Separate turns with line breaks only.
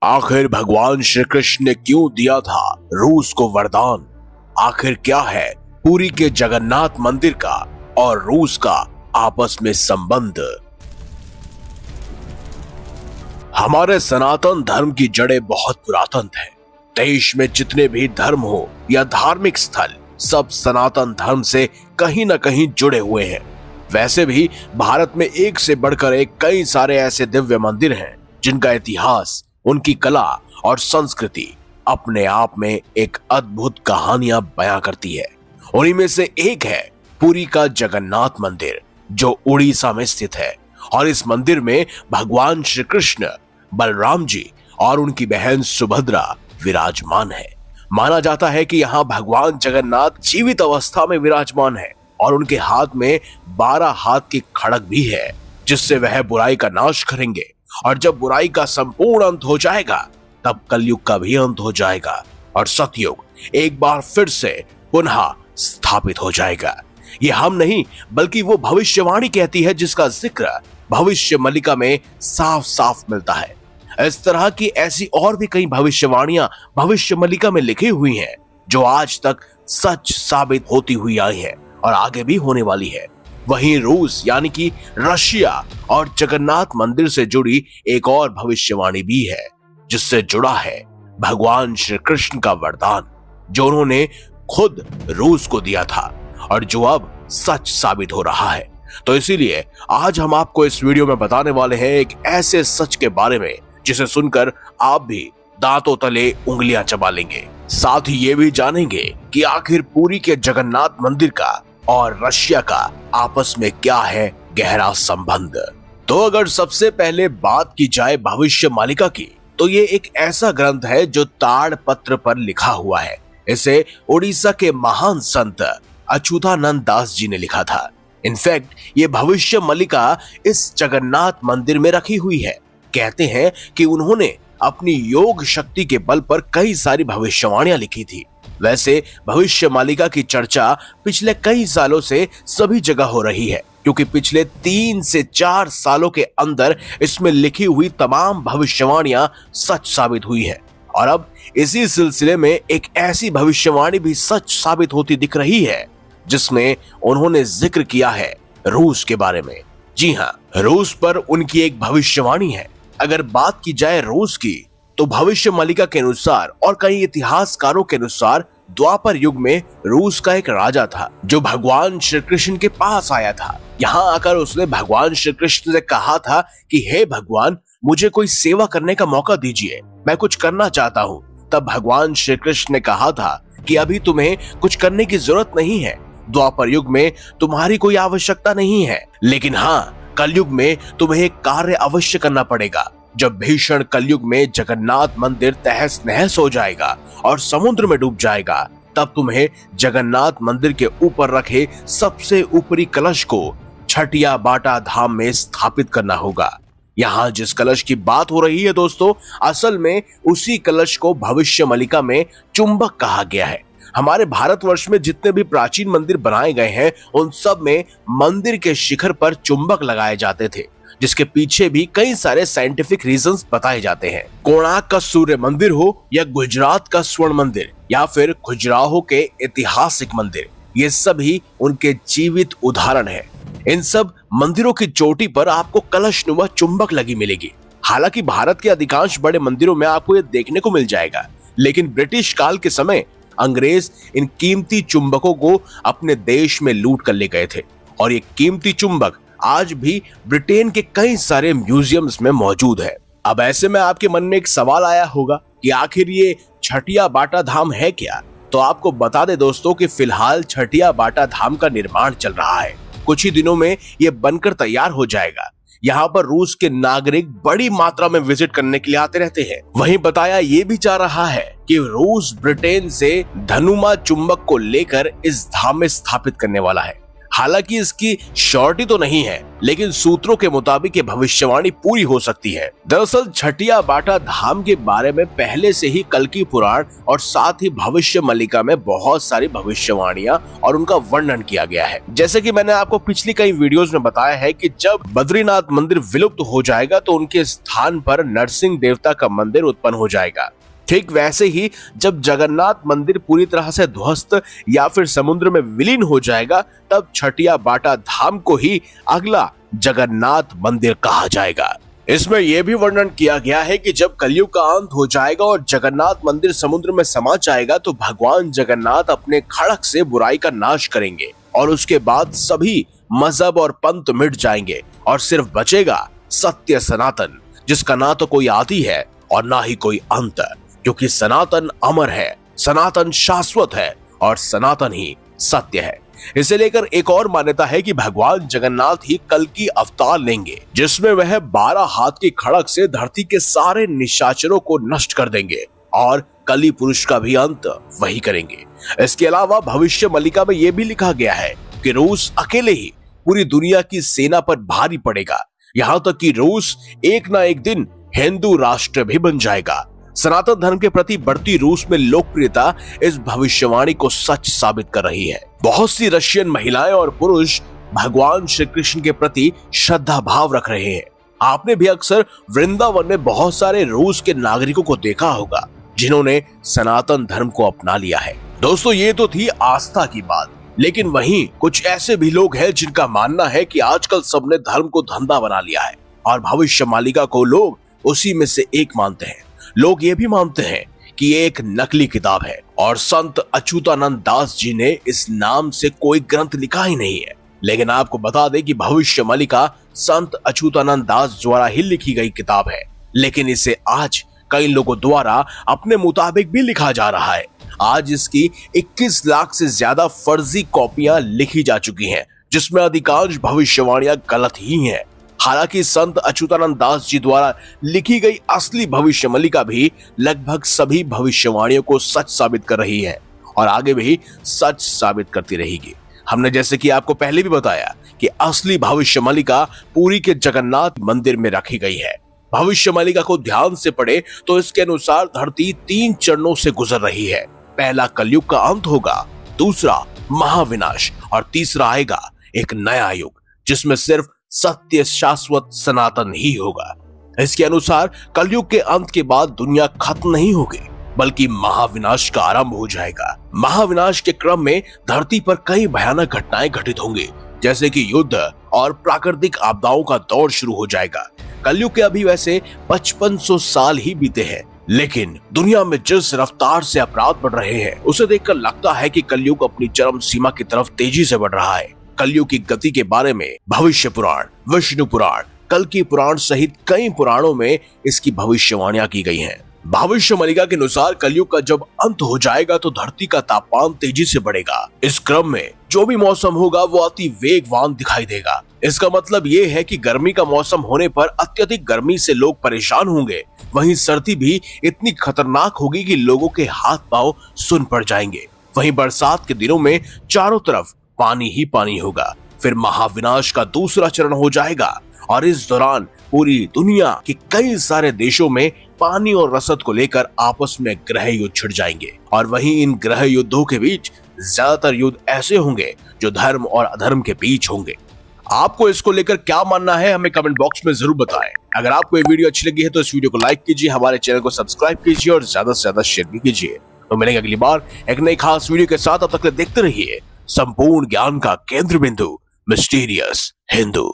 आखिर भगवान श्री कृष्ण ने क्यों दिया था रूस को वरदान? आखिर क्या है पुरी के जगन्नाथ मंदिर का और रूस का आपस में संबंध? हमारे सनातन धर्म की जड़ें बहुत पुरातन है। देश में जितने भी धर्म हो या धार्मिक स्थल, सब सनातन धर्म से कहीं न कहीं जुड़े हुए हैं। वैसे भी भारत में एक से बढ़कर एक कई सारे ऐसे दिव्य मंदिर हैं जिनका इतिहास, उनकी कला और संस्कृति अपने आप में एक अद्भुत कहानियां बयां करती है। उन्हीं में से एक है पुरी का जगन्नाथ मंदिर, जो उड़ीसा में स्थित है। और इस मंदिर में भगवान श्री कृष्ण, बलराम जी और उनकी बहन सुभद्रा विराजमान है। माना जाता है कि यहाँ भगवान जगन्नाथ जीवित अवस्था में विराजमान है और उनके हाथ में 12 हाथ की खड़ग भी है, जिससे वह बुराई का नाश करेंगे। और जब बुराई का संपूर्ण अंत हो जाएगा, तब कलयुग का भी अंत हो जाएगा और सतयुग एक बार फिर से पुनः स्थापित हो जाएगा। ये हम नहीं बल्कि वो भविष्यवाणी कहती है, जिसका जिक्र भविष्य मलिका में साफ साफ मिलता है। इस तरह की ऐसी और भी कई भविष्यवाणियां भविष्य मलिका में लिखी हुई हैं, जो आज तक सच साबित होती हुई आई है और आगे भी होने वाली है। वहीं रूस यानी कि रशिया और जगन्नाथ मंदिर से जुड़ी एक और भविष्यवाणी भी है, जिससे जुड़ा है भगवान श्री कृष्ण का वरदान, जो उन्होंने खुद रूस को दिया था और जो अब सच साबित हो रहा है। तो इसीलिए आज हम आपको इस वीडियो में बताने वाले हैं एक ऐसे सच के बारे में जिसे सुनकर आप भी दांतों तले उंगलियां चबा लेंगे। साथ ही ये भी जानेंगे कि आखिर पुरी के जगन्नाथ मंदिर का और रशिया का आपस में क्या है गहरा संबंध। तो अगर सबसे पहले बात की जाए भविष्य मालिका की, तो ये एक ऐसा ग्रंथ है जो ताड़ पत्र पर लिखा हुआ है। इसे उड़ीसा के महान संत अच्युतानंद दास जी ने लिखा था। इनफैक्ट ये भविष्य मालिका इस जगन्नाथ मंदिर में रखी हुई है। कहते हैं कि उन्होंने अपनी योग शक्ति के बल पर कई सारी भविष्यवाणियां लिखी थी। वैसे भविष्य मालिका की चर्चा पिछले कई सालों से सभी जगह हो रही है, क्योंकि पिछले 3 से 4 सालों के अंदर इसमें लिखी हुई तमाम भविष्यवाणियां सच साबित हुई है। और अब इसी सिलसिले में एक ऐसी भविष्यवाणी भी सच साबित होती दिख रही है, जिसमें उन्होंने जिक्र किया है रूस के बारे में। जी हाँ, रूस पर उनकी एक भविष्यवाणी है। अगर बात की जाए रूस की, तो भविष्य मालिका के अनुसार और कई इतिहासकारों के अनुसार द्वापर युग में रूस का एक राजा था, जो भगवान श्री कृष्ण के पास आया था। यहाँ आकर उसने भगवान श्री कृष्ण से कहा था कि हे भगवान, मुझे कोई सेवा करने का मौका दीजिए, मैं कुछ करना चाहता हूँ। तब भगवान श्री कृष्ण ने कहा था कि अभी तुम्हें कुछ करने की जरूरत नहीं है, द्वापर युग में तुम्हारी कोई आवश्यकता नहीं है, लेकिन हाँ, कलयुग में तुम्हें एक कार्य अवश्य करना पड़ेगा। जब भीषण कलयुग में जगन्नाथ मंदिर तहस नहस हो जाएगा और समुद्र में डूब जाएगा, तब तुम्हें जगन्नाथ मंदिर के ऊपर रखे सबसे ऊपरी कलश को छठिया बाटा धाम में स्थापित करना होगा। यहाँ जिस कलश की बात हो रही है दोस्तों, असल में उसी कलश को भविष्य मालिका में चुंबक कहा गया है। हमारे भारतवर्ष में जितने भी प्राचीन मंदिर बनाए गए हैं, उन सब में मंदिर के शिखर पर चुंबक लगाए जाते थे, जिसके पीछे भी कई सारे साइंटिफिक रीजंस बताए जाते हैं। कोणार्क का सूर्य मंदिर हो या गुजरात का स्वर्ण मंदिर या फिर खजुराहो के ऐतिहासिक मंदिर, ये सभी उनके जीवित उदाहरण हैं। इन सब मंदिरों की चोटी पर आपको कलशनुमा चुंबक लगी मिलेगी। हालांकि भारत के अधिकांश बड़े मंदिरों में आपको ये देखने को मिल जाएगा, लेकिन ब्रिटिश काल के समय अंग्रेज इन कीमती चुंबकों को अपने देश में लूट कर ले गए थे और ये कीमती चुंबक आज भी ब्रिटेन के कई सारे म्यूजियम्स में मौजूद है। अब ऐसे में आपके मन में एक सवाल आया होगा कि आखिर ये छठिया बाटा धाम है क्या? तो आपको बता दे दोस्तों कि फिलहाल छठिया बाटा धाम का निर्माण चल रहा है। कुछ ही दिनों में ये बनकर तैयार हो जाएगा। यहाँ पर रूस के नागरिक बड़ी मात्रा में विजिट करने के लिए आते रहते हैं। वहीं बताया ये भी जा रहा है कि रूस ब्रिटेन से धनुमा चुंबक को लेकर इस धाम में स्थापित करने वाला है। हालांकि इसकी श्योरिटी तो नहीं है, लेकिन सूत्रों के मुताबिक ये भविष्यवाणी पूरी हो सकती है। दरअसल छठिया बाटा धाम के बारे में पहले से ही कल्कि पुराण और साथ ही भविष्य मल्लिका में बहुत सारी भविष्यवाणियां और उनका वर्णन किया गया है। जैसे कि मैंने आपको पिछली कई वीडियोस में बताया है कि जब बद्रीनाथ मंदिर विलुप्त हो जाएगा तो उनके स्थान पर नरसिंह देवता का मंदिर उत्पन्न हो जाएगा। ठीक वैसे ही जब जगन्नाथ मंदिर पूरी तरह से ध्वस्त या फिर समुद्र में विलीन हो जाएगा, तब छठिया बाटा धाम को ही अगला जगन्नाथ मंदिर कहा जाएगा। इसमें यह भी वर्णन किया गया है कि जब कलयुग का अंत हो जाएगा और जगन्नाथ मंदिर समुद्र में समा जाएगा तो भगवान जगन्नाथ अपने खड़ग से बुराई का नाश करेंगे और उसके बाद सभी मजहब और पंथ मिट जाएंगे और सिर्फ बचेगा सत्य सनातन, जिसका ना तो कोई आदि है और ना ही कोई अंत, क्योंकि सनातन अमर है, सनातन शाश्वत है और सनातन ही सत्य है। इसे लेकर एक और मान्यता है कि भगवान जगन्नाथ ही कल्कि अवतार लेंगे, जिसमें वह 12 हाथ की खड़ग से धरती के सारे निशाचरों को नष्ट कर देंगे और कली पुरुष का भी अंत वही करेंगे। इसके अलावा भविष्य मल्लिका में यह भी लिखा गया है कि रूस अकेले ही पूरी दुनिया की सेना पर भारी पड़ेगा, यहाँ तक कि रूस एक ना एक दिन हिंदू राष्ट्र भी बन जाएगा। सनातन धर्म के प्रति बढ़ती रूस में लोकप्रियता इस भविष्यवाणी को सच साबित कर रही है। बहुत सी रशियन महिलाएं और पुरुष भगवान श्री कृष्ण के प्रति श्रद्धा भाव रख रहे हैं। आपने भी अक्सर वृंदावन में बहुत सारे रूस के नागरिकों को देखा होगा जिन्होंने सनातन धर्म को अपना लिया है। दोस्तों, ये तो थी आस्था की बात, लेकिन वहीं कुछ ऐसे भी लोग हैं जिनका मानना है कि आजकल सबने धर्म को धंधा बना लिया है और भविष्य मालिका को लोग उसी में से एक मानते हैं। लोग ये भी मानते हैं कि ये एक नकली किताब है और संत अच्युतानंद दास जी ने इस नाम से कोई ग्रंथ लिखा ही नहीं है। लेकिन आपको बता दें कि भविष्य मल्लिका संत अच्युतानंद दास द्वारा ही लिखी गई किताब है, लेकिन इसे आज कई लोगों द्वारा अपने मुताबिक भी लिखा जा रहा है। आज इसकी 21 लाख से ज्यादा फर्जी कॉपियां लिखी जा चुकी हैं, जिसमें अधिकांश भविष्यवाणियां गलत ही हैं। हालांकि संत अच्युतानंद दास जी द्वारा लिखी गई असली भविष्य मल्लिका भी लगभग सभी भविष्यवाणियों को सच साबित कर रही है और आगे भी सच साबित करती रहेगी। हमने जैसे कि आपको पहले भी बताया कि असली भविष्य मल्लिका पुरी के जगन्नाथ मंदिर में रखी गई है। भविष्य मल्लिका को ध्यान से पढ़े तो इसके अनुसार धरती 3 चरणों से गुजर रही है। पहला कलयुग का अंत होगा, दूसरा महाविनाश और तीसरा आएगा एक नया युग जिसमें सिर्फ सत्य शाश्वत सनातन ही होगा। इसके अनुसार कलयुग के अंत के बाद दुनिया खत्म नहीं होगी, बल्कि महाविनाश का आरंभ हो जाएगा। महाविनाश के क्रम में धरती पर कई भयानक घटनाएं घटित होंगी, जैसे कि युद्ध और प्राकृतिक आपदाओं का दौर शुरू हो जाएगा। कलयुग के अभी वैसे 5500 साल ही बीते हैं, लेकिन दुनिया में जिस रफ्तार से अपराध बढ़ रहे हैं उसे देखकर लगता है कि कलयुग अपनी चरम सीमा की तरफ तेजी से बढ़ रहा है। कलयुग की गति के बारे में भविष्य पुराण, विष्णु पुराण, कल्कि पुराण सहित कई पुराणों में इसकी भविष्यवाणियां की गई हैं। भविष्य मल्लिका के अनुसार कलयुग का जब अंत हो जाएगा तो धरती का तापमान तेजी से बढ़ेगा। इस क्रम में जो भी मौसम होगा वो अति वेगवान दिखाई देगा। इसका मतलब ये है कि गर्मी का मौसम होने पर अत्यधिक गर्मी से लोग परेशान होंगे, वहीं सर्दी भी इतनी खतरनाक होगी कि लोगों के हाथ पांव सुन पड़ जाएंगे। वहीं बरसात के दिनों में चारों तरफ पानी ही पानी होगा। फिर महाविनाश का दूसरा चरण हो जाएगा और इस दौरान पूरी दुनिया के कई सारे देशों में पानी और रसद को लेकर आपस में ग्रह युद्ध छिड़ जाएंगे और वहीं इन ग्रह युद्धों के बीच ज्यादातर युद्ध ऐसे होंगे जो धर्म और अधर्म के बीच होंगे। आपको इसको लेकर क्या मानना है हमें कमेंट बॉक्स में जरूर बताएं। अगर आपको ये वीडियो अच्छी लगी है तो इस वीडियो को लाइक कीजिए, हमारे चैनल को सब्सक्राइब कीजिए और ज्यादा से ज्यादा शेयर भी कीजिए। तो मिलेंगे अगली बार एक नई खास वीडियो के साथ। अब तक देखते रहिए संपूर्ण ज्ञान का केंद्र बिंदु मिस्टीरियस हिंदू।